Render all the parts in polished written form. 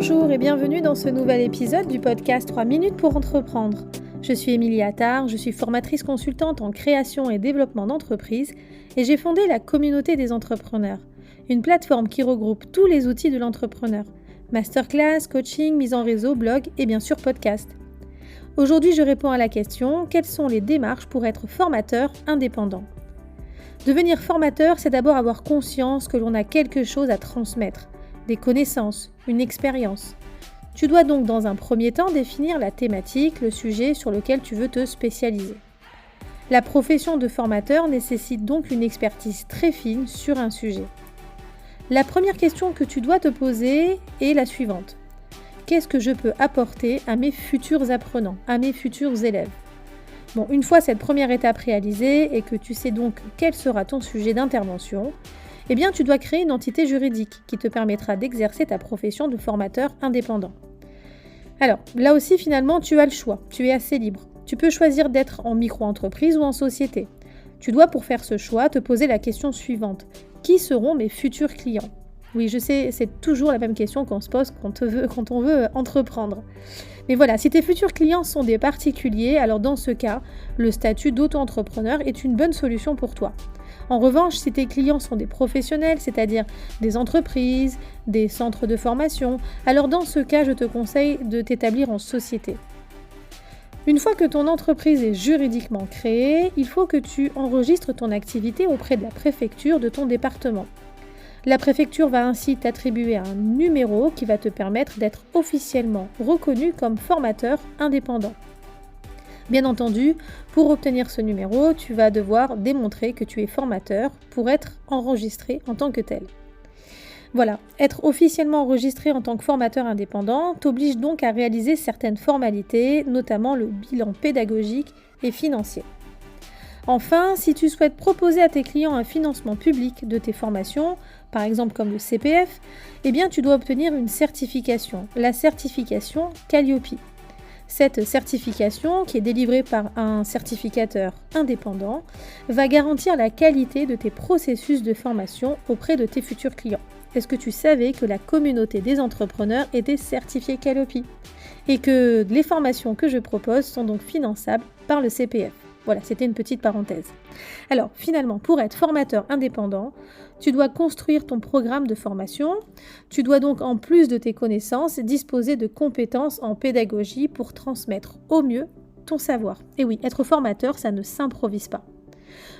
Bonjour et bienvenue dans ce nouvel épisode du podcast 3 minutes pour entreprendre. Je suis Émilie Attard, je suis formatrice consultante en création et développement d'entreprises et j'ai fondé la communauté des entrepreneurs, une plateforme qui regroupe tous les outils de l'entrepreneur, masterclass, coaching, mise en réseau, blog et bien sûr podcast. Aujourd'hui, je réponds à la question, quelles sont les démarches pour être formateur indépendant ? Devenir formateur, c'est d'abord avoir conscience que l'on a quelque chose à transmettre, des connaissances, une expérience. Tu dois donc dans un premier temps définir la thématique, le sujet sur lequel tu veux te spécialiser. La profession de formateur nécessite donc une expertise très fine sur un sujet. La première question que tu dois te poser est la suivante. Qu'est-ce que je peux apporter à mes futurs apprenants, à mes futurs élèves ? Bon, une fois cette première étape réalisée et que tu sais donc quel sera ton sujet d'intervention, eh bien tu dois créer une entité juridique qui te permettra d'exercer ta profession de formateur indépendant. Alors, là aussi finalement tu as le choix, tu es assez libre. Tu peux choisir d'être en micro-entreprise ou en société. Tu dois pour faire ce choix te poser la question suivante. Qui seront mes futurs clients ? Oui, je sais, c'est toujours la même question qu'on se pose quand on veut entreprendre. Mais voilà, si tes futurs clients sont des particuliers, alors dans ce cas, le statut d'auto-entrepreneur est une bonne solution pour toi. En revanche, si tes clients sont des professionnels, c'est-à-dire des entreprises, des centres de formation, alors dans ce cas, je te conseille de t'établir en société. Une fois que ton entreprise est juridiquement créée, il faut que tu enregistres ton activité auprès de la préfecture de ton département. La préfecture va ainsi t'attribuer un numéro qui va te permettre d'être officiellement reconnu comme formateur indépendant. Bien entendu, pour obtenir ce numéro, tu vas devoir démontrer que tu es formateur pour être enregistré en tant que tel. Voilà, être officiellement enregistré en tant que formateur indépendant t'oblige donc à réaliser certaines formalités, notamment le bilan pédagogique et financier. Enfin, si tu souhaites proposer à tes clients un financement public de tes formations, par exemple comme le CPF, eh bien tu dois obtenir une certification, la certification Calliope. Cette certification, qui est délivrée par un certificateur indépendant, va garantir la qualité de tes processus de formation auprès de tes futurs clients. Est-ce que tu savais que la communauté des entrepreneurs était certifiée Calliope et que les formations que je propose sont donc finançables par le CPF ? Voilà, c'était une petite parenthèse. Alors, finalement, pour être formateur indépendant, tu dois construire ton programme de formation. Tu dois donc, en plus de tes connaissances, disposer de compétences en pédagogie pour transmettre au mieux ton savoir. Et oui, être formateur, ça ne s'improvise pas.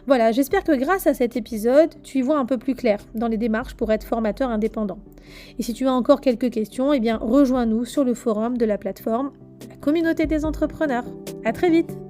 Voilà, j'espère que grâce à cet épisode, tu y vois un peu plus clair dans les démarches pour être formateur indépendant. Et si tu as encore quelques questions, eh bien, rejoins-nous sur le forum de la plateforme La Communauté des entrepreneurs. À très vite!